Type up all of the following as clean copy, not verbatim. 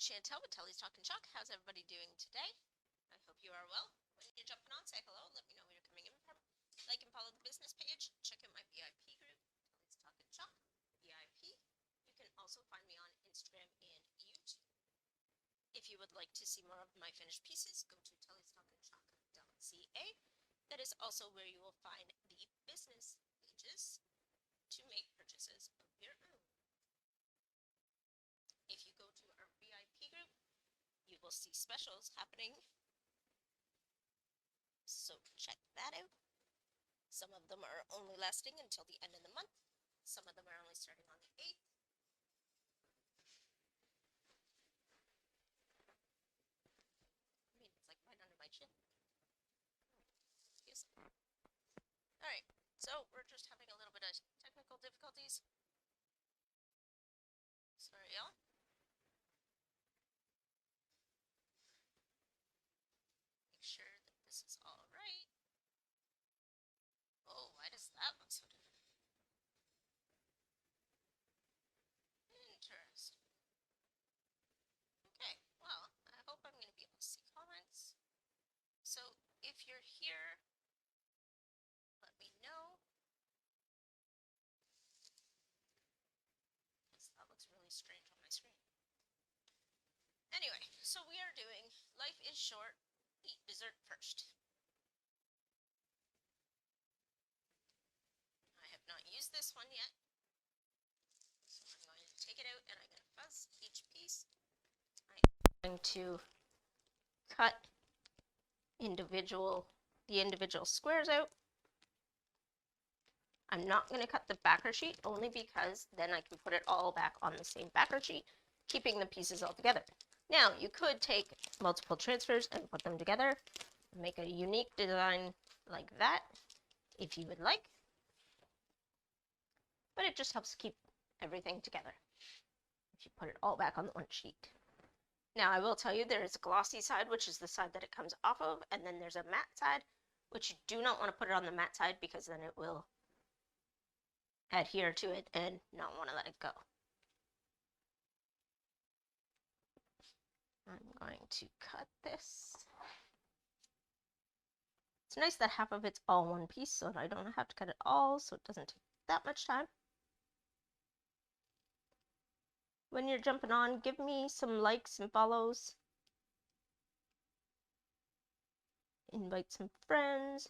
Chantel with Telly's Talking Chalk. How's everybody doing today? I hope you are well. When you're jumping on, say hello. Let me know where you're coming in from. Like and follow the business page. Check out my VIP group, Telly's Talking Chalk VIP. You can also find me on Instagram and YouTube. If you would like to see more of my finished pieces, go to tellystalkingchalk.ca. That is also where you will find the business pages to make purchases of your own. If you go to our VIP group, you will see specials happening. So check that out. Some of them are only lasting until the end of the month. Some of them are only starting on the 8th. I mean, it's like right under my chin. Yes. Alright, so we're just having a little bit of technical difficulties. Sorry, y'all. Make sure that this is all right. Oh, why does that look so different? Interesting. Okay, well, I hope I'm going to be able to see comments. So if you're here, let me know. Because that looks really strange on my screen. Anyway, so we are doing Life is Short, Eat Dessert First. I have not used this one yet. So I'm going to take it out and I'm going to fuzz each piece. I'm going to cut the individual squares out. I'm not going to cut the backer sheet only because then I can put it all back on the same backer sheet, keeping the pieces all together. Now, you could take multiple transfers and put them together, make a unique design like that, if you would like. But it just helps keep everything together if you put it all back on the one sheet. Now, I will tell you there is a glossy side, which is the side that it comes off of, and then there's a matte side, which you do not want to put it on the matte side because then it will adhere to it and not want to let it go. I'm going to cut this. It's nice that half of it's all one piece so that I don't have to cut it all, so it doesn't take that much time. When you're jumping on, give me some likes and follows. Invite some friends.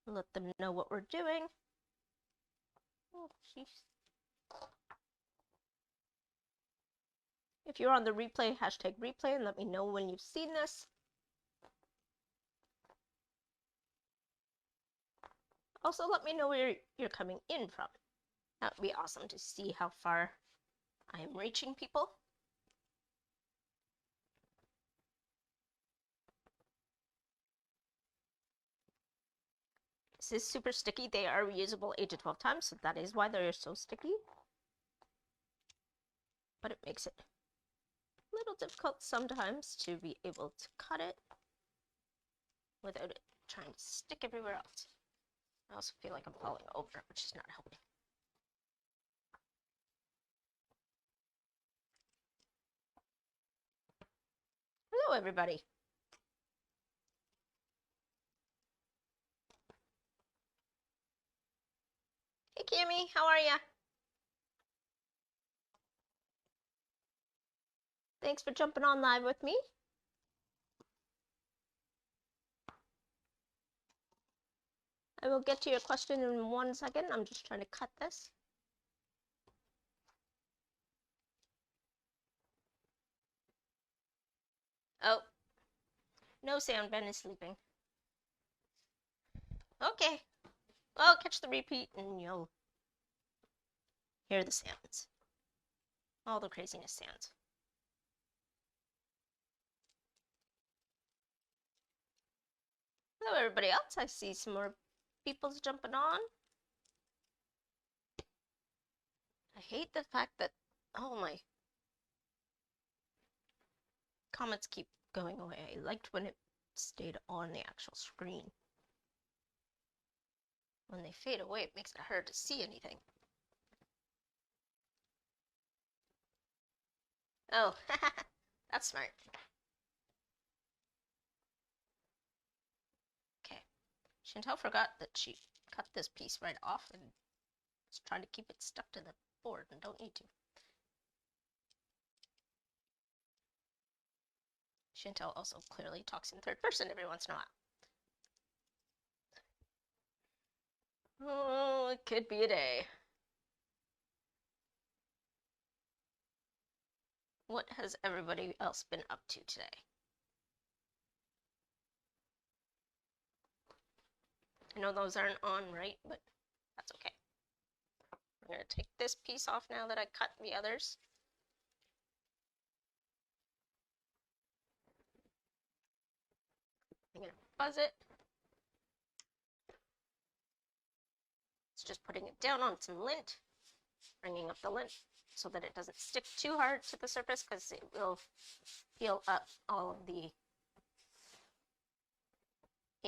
Let them know what we're doing. Oh, jeez. If you're on the replay, hashtag replay, and let me know when you've seen this. Also, let me know where you're coming in from. That would be awesome to see how far I am reaching people. This is super sticky. They are reusable 8 to 12 times, so that is why they're so sticky. But it makes it a little difficult sometimes to be able to cut it without it trying to stick everywhere else. I also feel like I'm falling over, which is not helping. Hello, everybody. Hey, Kimmy, how are ya? Thanks for jumping on live with me. I will get to your question in 1 second. I'm just trying to cut this. Oh, no sound. Ben is sleeping. Okay. Well, catch the repeat and you'll hear the sounds. All the craziness sounds. Hello, everybody else. I see some more people's jumping on. I hate the fact that, oh my, comments keep going away. I liked when it stayed on the actual screen. When they fade away, it makes it hard to see anything. Oh, that's smart. Okay. Chantel forgot that she cut this piece right off and is trying to keep it stuck to the board and don't need to. Chantel also clearly talks in third person every once in a while. Oh, it could be a day. What has everybody else been up to today? I know those aren't on right, but that's okay. I'm going to take this piece off now that I cut the others. I'm going to fuzz it. It's just putting it down on some lint, bringing up the lint so that it doesn't stick too hard to the surface because it will peel up all of the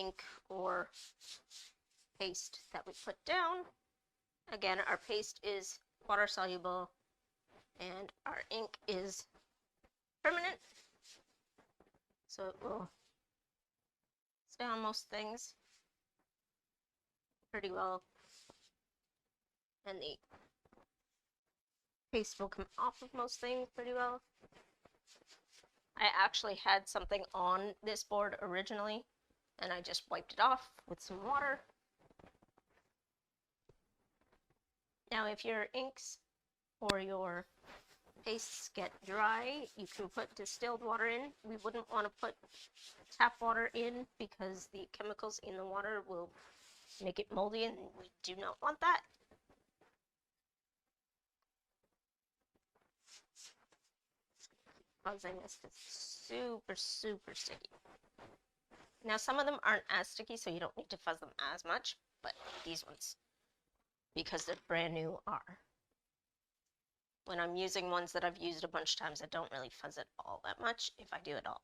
ink or paste that we put down. Again, our paste is water soluble and our ink is permanent, so it will stay on most things pretty well, and the paste will come off of most things pretty well. I actually had something on this board originally, and I just wiped it off with some water. Now, if your inks or your pastes get dry, you can put distilled water in. We wouldn't want to put tap water in because the chemicals in the water will make it moldy, and we do not want that. Fuzzing this is super, super sticky. Now, some of them aren't as sticky, so you don't need to fuzz them as much, but these ones, because they're brand new, are. When I'm using ones that I've used a bunch of times, I don't really fuzz it all that much, if I do at all.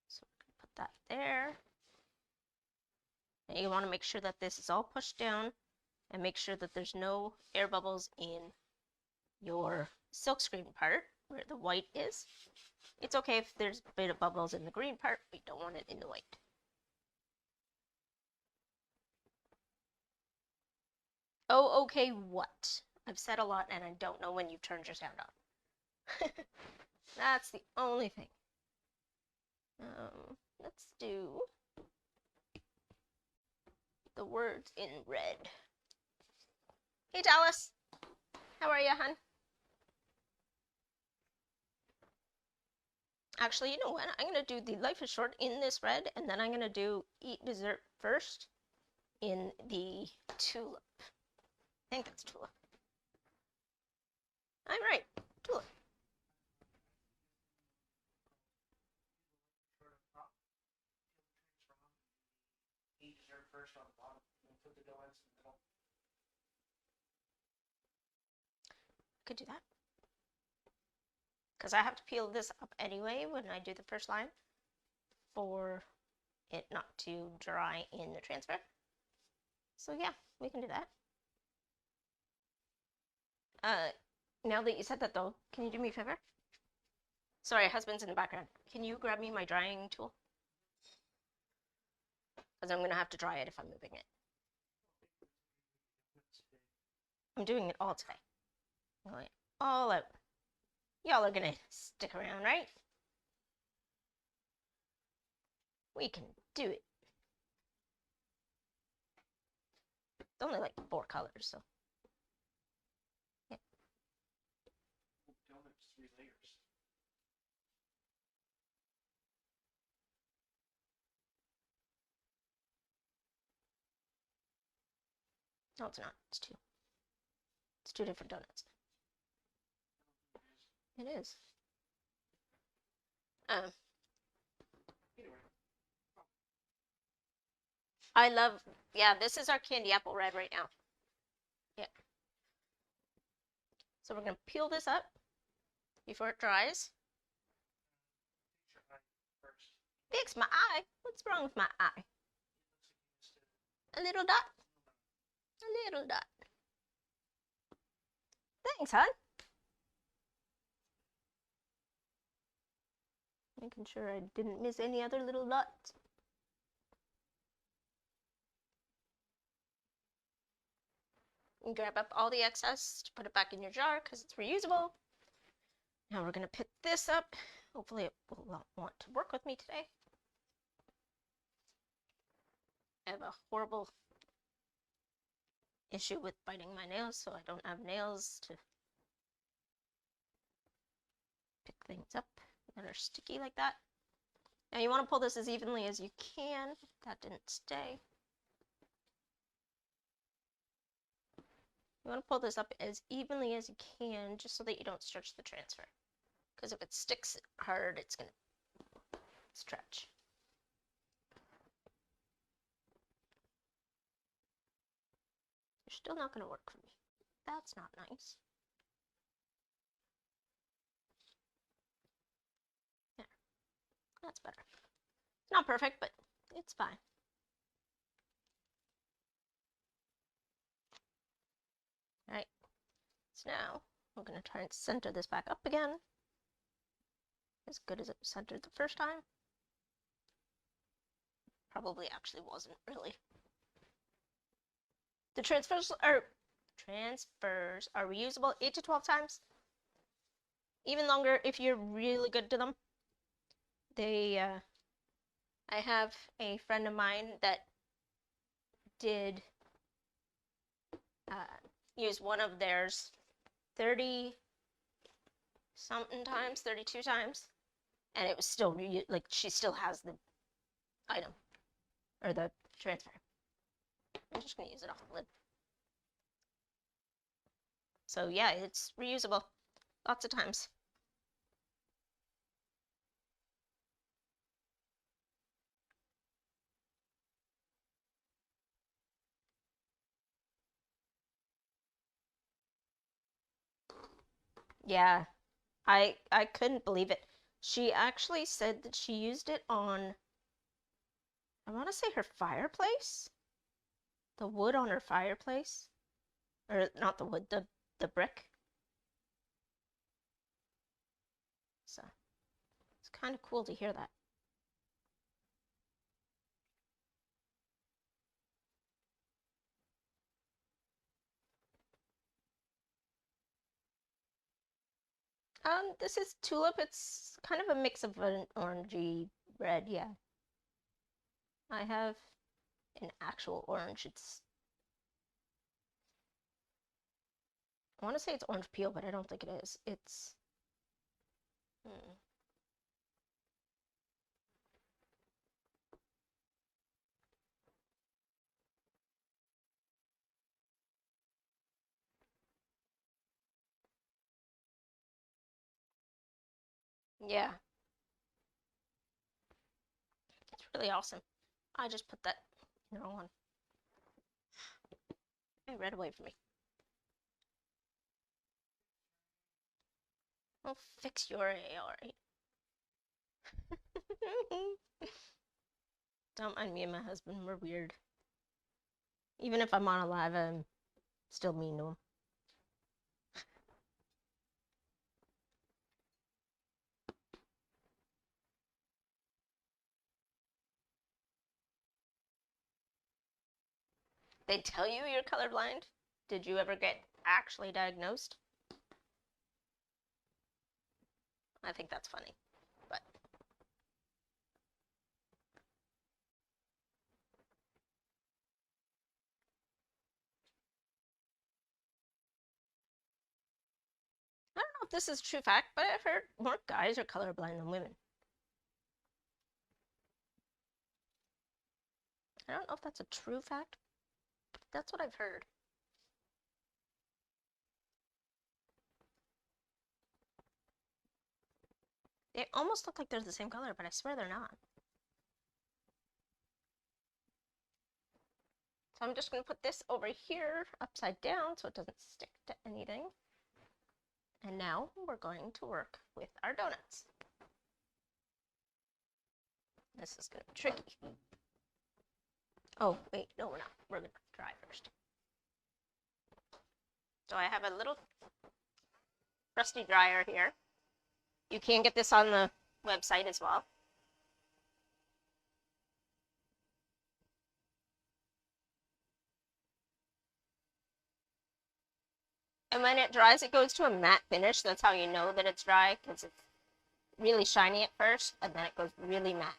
So we're going to put that there. And you want to make sure that this is all pushed down, and make sure that there's no air bubbles in your silkscreen part where the white is. It's okay if there's a bit of bubbles in the green part, but you don't want it in the white. Oh, okay, what? I've said a lot and I don't know when you've turned your sound on. That's the only thing. Let's do the words in red. Hey, Dallas. How are you, hun? Actually, you know what? I'm going to do the Life is Short in this red, and then I'm going to do Eat Dessert first in the tulip. I think that's tulip. I'm right. Tulip. Eat dessert first on the bottom, and put the donuts in the middle. Could do that. Because I have to peel this up anyway when I do the first line for it not to dry in the transfer. So yeah, we can do that. Now that you said that though, can you do me a favor? Sorry, husband's in the background. Can you grab me my drying tool? Because I'm going to have to dry it if I'm moving it. I'm doing it all today. I'm going all out. Y'all are going to stick around, right? We can do it. It's only like 4 colors, so. Yeah. Donuts, 3 layers. No, it's not. It's 2. It's 2 different donuts. It is. I love, yeah, this is our candy apple red right now. Yeah. So we're going to peel this up before it dries. Fix my eye? What's wrong with my eye? A little dot? A little dot. Thanks, hon. Making sure I didn't miss any other little dots. And grab up all the excess to put it back in your jar because it's reusable. Now we're going to pick this up. Hopefully it will want to work with me today. I have a horrible issue with biting my nails, so I don't have nails to pick things up that are sticky like that. Now you want to pull this as evenly as you can. That didn't stay. You want to pull this up as evenly as you can, just so that you don't stretch the transfer. Because if it sticks hard, it's going to stretch. You're still not going to work for me. That's not nice. There. That's better. It's not perfect, but it's fine. Alright. So now, I'm going to try and center this back up again. As good as it centered the first time. Probably actually wasn't really. The transfers are reusable 8 to 12 times. Even longer if you're really good to them. I have a friend of mine that did use one of theirs 30 something times, 32 times, and it was still like she still has the item or the transfer. I'm just gonna use it off the lid. So yeah, it's reusable lots of times. Yeah, I couldn't believe it. She actually said that she used it on, I want to say her fireplace? The wood on her fireplace? Or not the wood, the brick. So, it's kind of cool to hear that. This is tulip. It's kind of a mix of an orangey red, yeah. I have an actual orange. I want to say it's orange peel, but I don't think it is. It's... Yeah. It's really awesome. I just put that in the wrong one. It read away from me. I'll fix your AR. Don't mind me and my husband. We're weird. Even if I'm on a live, I'm still mean to him. They tell you you're colorblind? Did you ever get actually diagnosed? I think that's funny, but... I don't know if this is a true fact, but I've heard more guys are colorblind than women. I don't know if that's a true fact, but that's what I've heard. They almost look like they're the same color, but I swear they're not. So I'm just going to put this over here upside down so it doesn't stick to anything. And now we're going to work with our donuts. This is going to be tricky. Oh, wait, no, we're not. We're going to dry first. So I have a little crusty dryer here. You can get this on the website as well. And when it dries, it goes to a matte finish. That's how you know that it's dry, because it's really shiny at first, and then it goes really matte.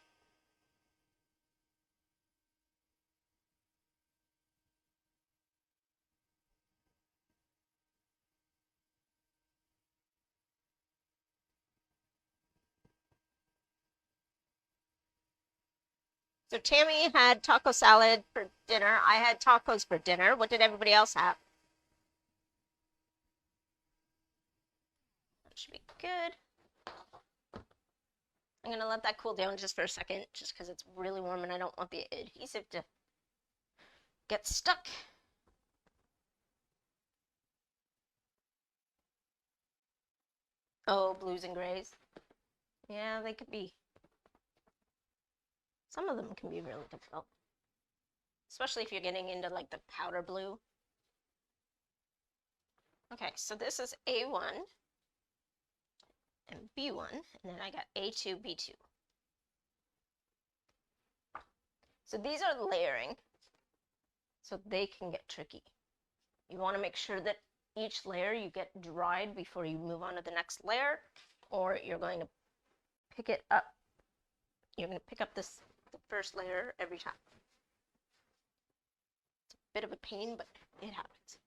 So Tammy had taco salad for dinner. I had tacos for dinner. What did everybody else have? That should be good. I'm gonna let that cool down just for a second, just because it's really warm and I don't want the adhesive to get stuck. Oh, blues and grays. Yeah, they could be. Some of them can be really difficult. Especially if you're getting into like the powder blue. Okay, so this is A1 and B1, and then I got A2, B2. So these are layering, so they can get tricky. You want to make sure that each layer you get dried before you move on to the next layer, or you're going to pick it up. You're going to pick up the first layer every time. It's a bit of a pain, but it happens.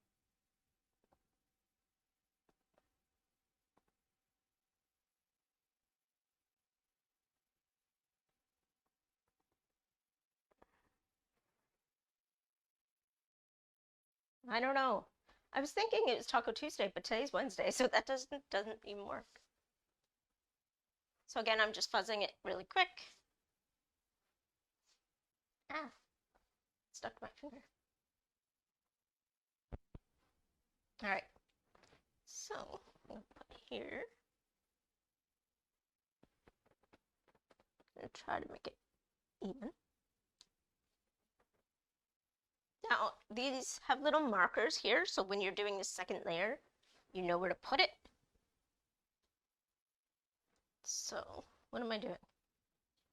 I don't know. I was thinking it was Taco Tuesday, but today's Wednesday, so that doesn't even work. So again, I'm just fuzzing it really quick. Ah, stuck to my finger. All right. So I'm gonna put here. I'm gonna try to make it even. Now, these have little markers here, so when you're doing the second layer, you know where to put it. So, what am I doing?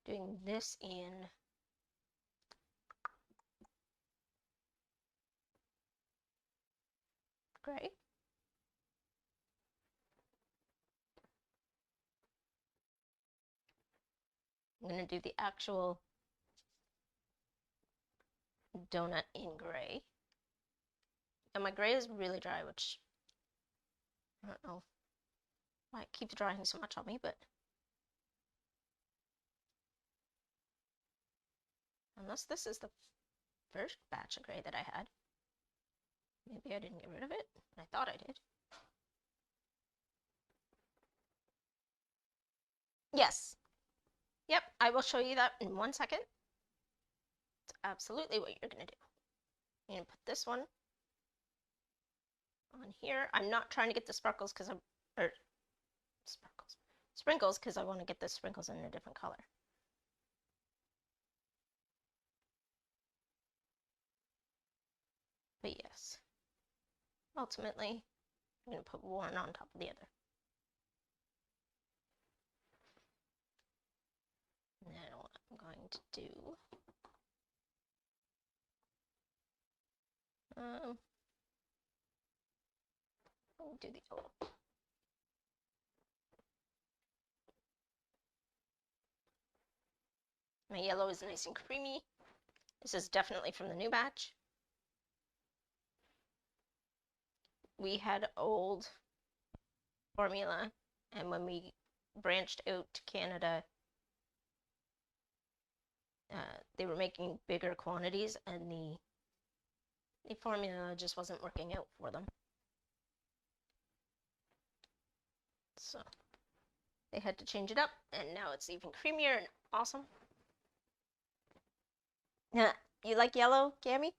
Doing this in gray. I'm going to do the actual donut in gray. And my gray is really dry, which I don't know why it keeps drying so much on me, but unless this is the first batch of gray that I had. Maybe I didn't get rid of it. I thought I did. Yes. Yep, I will show you that in 1 second. It's absolutely what you're going to do. You're going to put this one on here. I'm not trying to get the sparkles because I'm, or sprinkles because I want to get the sprinkles in a different color. But yes, ultimately, I'm going to put one on top of the other. Now what I'm going to do, I'll do the yellow. My yellow is nice and creamy. This is definitely from the new batch. We had old formula, and when we branched out to Canada, they were making bigger quantities, and the formula just wasn't working out for them. So they had to change it up, and now it's even creamier and awesome. Yeah, you like yellow, Gammy?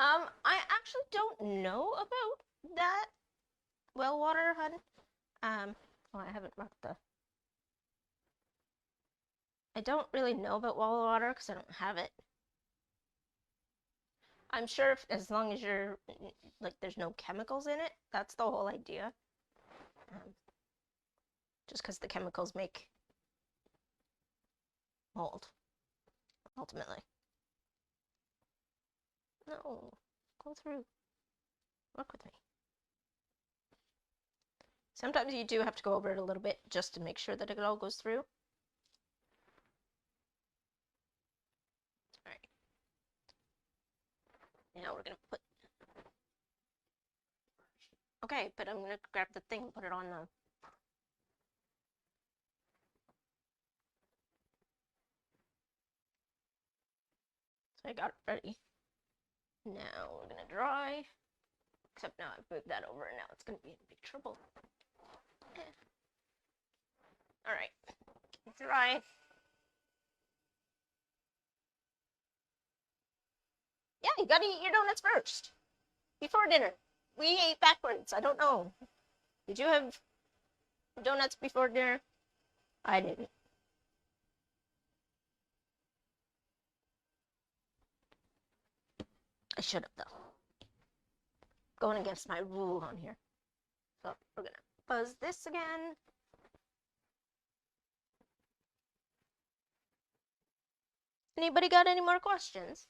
I actually don't know about that well water, hun. Well, I haven't marked the. I don't really know about well water because I don't have it. I'm sure as long as you're, like, there's no chemicals in it, that's the whole idea. Just because the chemicals make mold, ultimately. No, go through. Work with me. Sometimes you do have to go over it a little bit just to make sure that it all goes through. Alright. Now we're gonna put... Okay, but I'm gonna grab the thing and put it on the... So I got it ready. Now we're gonna dry. Except now I've moved that over and now it's gonna be in big trouble. Alright. Dry. Yeah, you gotta eat your donuts first. Before dinner. We ate backwards. I don't know. Did you have donuts before dinner? I didn't. I should have, though. Going against my rule on here. So we're gonna buzz this again. Anybody got any more questions?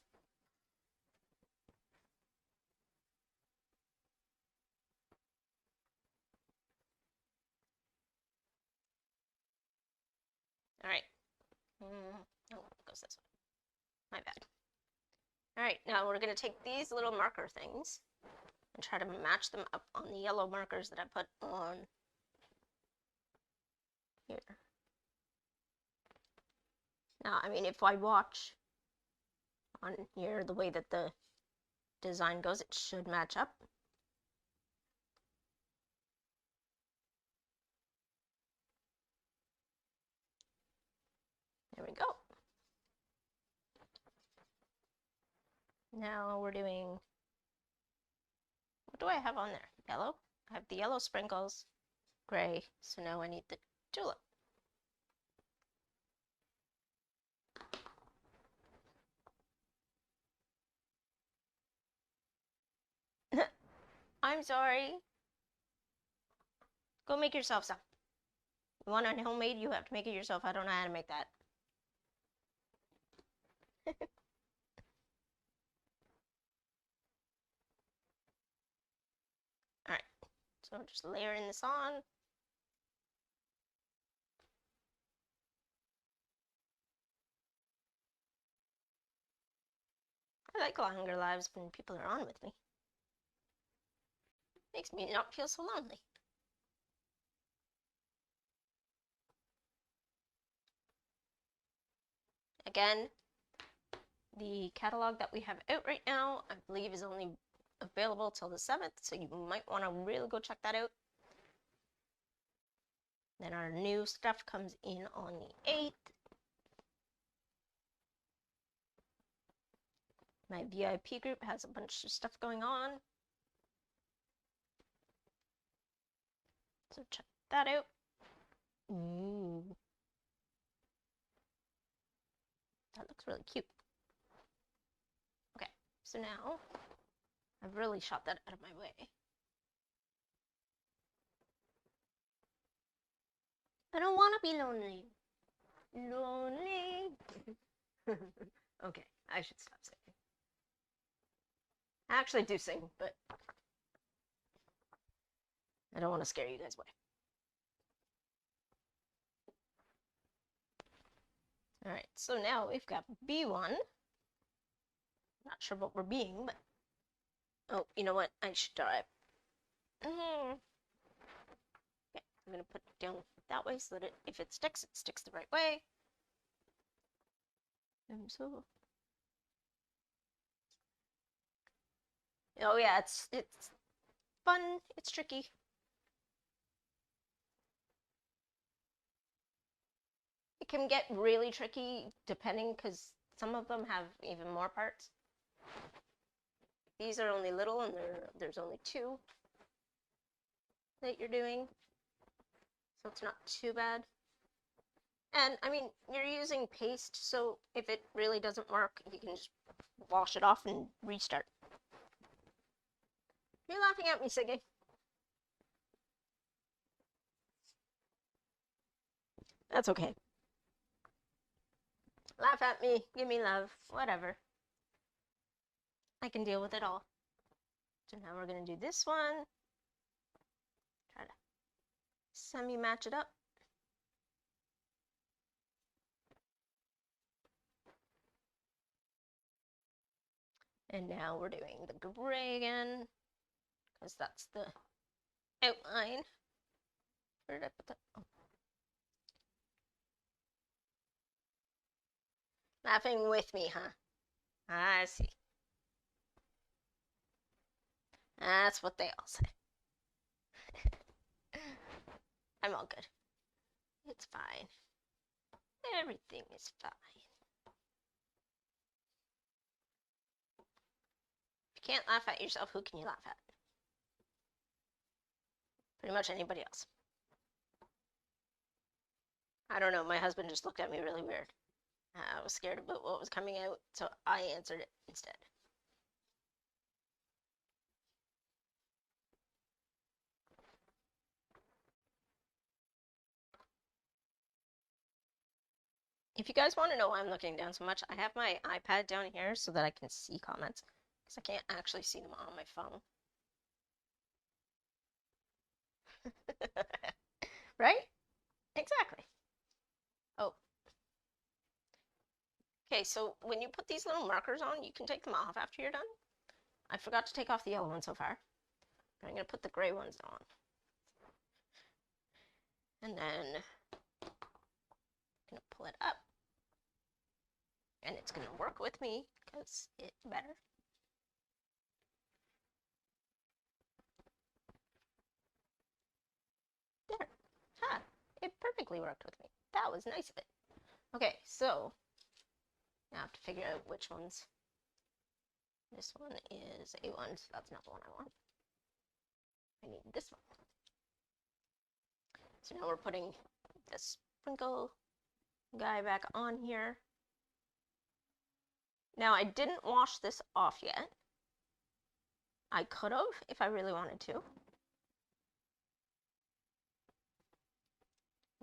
All right. Oh, it goes this way. My bad. All right, now we're gonna take these little marker things and try to match them up on the yellow markers that I put on here. Now, I mean, if I watch on here the way that the design goes, it should match up. There we go. Now we're doing, what do I have on there? Yellow? I have the yellow sprinkles, gray, so now I need the tulip. I'm sorry. Go make yourself some. You want a homemade, you have to make it yourself. I don't know how to make that. Alright, so just layering this on. I like longer lives when people are on with me. Makes me not feel so lonely. Again, the catalog that we have out right now, I believe, is only available till the 7th, so you might want to really go check that out. Then our new stuff comes in on the 8th. My VIP group has a bunch of stuff going on. So check that out. Ooh. That looks really cute. Okay, so now I've really shot that out of my way. I don't want to be lonely. Lonely. Okay, I should stop singing. I actually do sing, but I don't want to scare you guys away. Alright, so now we've got B1. Not sure what we're being, but... Oh, you know what? I should try it. Okay, I'm going to put it down that way so that if it sticks the right way. So... Oh yeah, it's fun. It's tricky. It can get really tricky depending, because some of them have even more parts. These are only little, and there's only 2 that you're doing, so it's not too bad. And I mean, you're using paste, so if it really doesn't work, you can just wash it off and restart. You're laughing at me, Siggy. That's okay. Laugh at me, give me love, whatever. I can deal with it all. So now we're gonna do this one. Try to semi-match it up. And now we're doing the gray again, because that's the outline. Where did I put that? Oh. Laughing with me, huh? I see. That's what they all say. I'm all good. It's fine. Everything is fine. If you can't laugh at yourself, who can you laugh at? Pretty much anybody else. I don't know, my husband just looked at me really weird. I was scared about what was coming out, so I answered it instead. If you guys want to know why I'm looking down so much, I have my iPad down here so that I can see comments, because I can't actually see them on my phone. Right? Exactly. Oh. Okay, so when you put these little markers on, you can take them off after you're done. I forgot to take off the yellow one so far. But I'm going to put the gray ones on. And then I'm going to pull it up. And it's going to work with me because it's better. There. Ha! It perfectly worked with me. That was nice of it. Okay, so now I have to figure out which ones. This one is A1, so that's not the one I want. I need this one. So now we're putting the sprinkle guy back on here. Now I didn't wash this off yet. I could have if I really wanted to.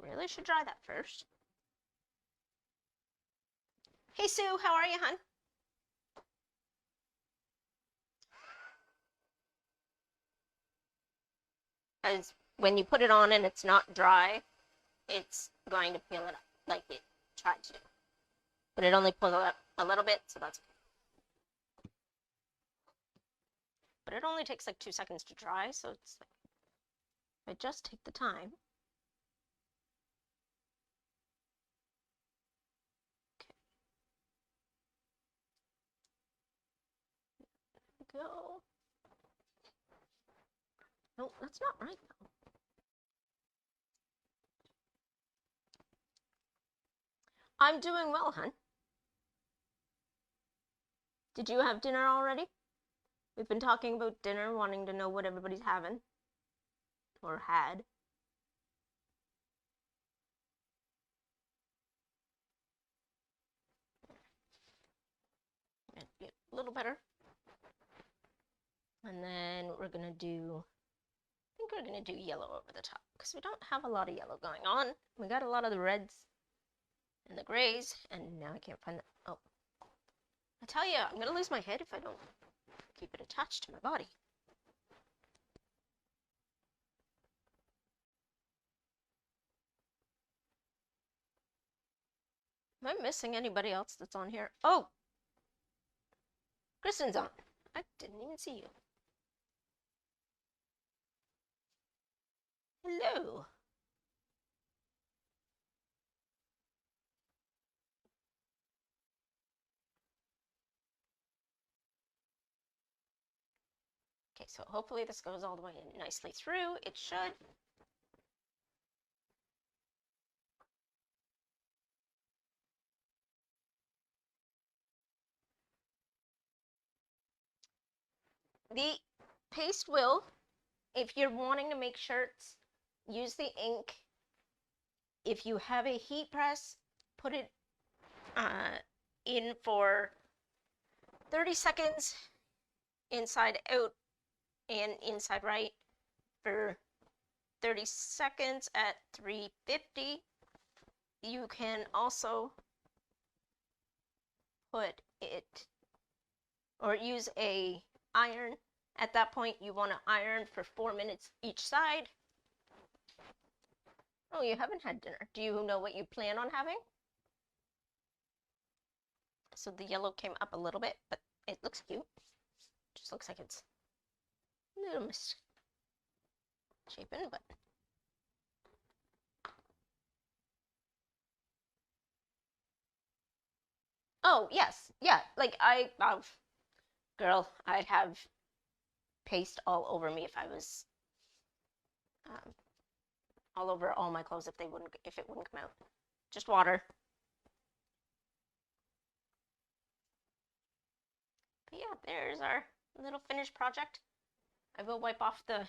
Really should dry that first. Hey Sue, how are you, hun? As when you put it on and it's not dry, it's going to peel it up like it tried to do. But it only pulled it up a little bit, so that's okay. But it only takes like 2 seconds to dry, so it's like, if I just take the time. Okay. There we go. No, that's not right though. I'm doing well, hun. Did you have dinner already? We've been talking about dinner, wanting to know what everybody's having. Or had. Get a little better. And then we're gonna do, I think we're gonna do yellow over the top, because we don't have a lot of yellow going on. We got a lot of the reds and the grays, and now I can't find the, oh. I tell you, I'm gonna lose my head if I don't keep it attached to my body. Am I missing anybody else that's on here? Oh! Kristen's on. I didn't even see you. Hello. Okay, so hopefully this goes all the way nicely through. It should. The paste will, if you're wanting to make shirts, use the ink. If you have a heat press, put it in for 30 seconds inside out and inside right for 30 seconds at 350. You can also put it or use a iron. At that point, you want to iron for 4 minutes each side. Oh, you haven't had dinner. Do you know what you plan on having? So the yellow came up a little bit, but it looks cute. Just looks like it's a little misshapen, but oh yes, yeah. Like girl, I'd have paste all over me if I was all over all my clothes if it wouldn't come out. Just water. But yeah, there's our little finished project. I will wipe off the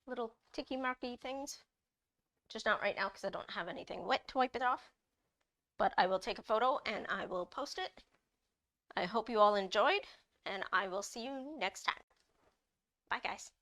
little ticky marky things. Just not right now because I don't have anything wet to wipe it off. But I will take a photo and I will post it. I hope you all enjoyed, and I will see you next time. Bye, guys.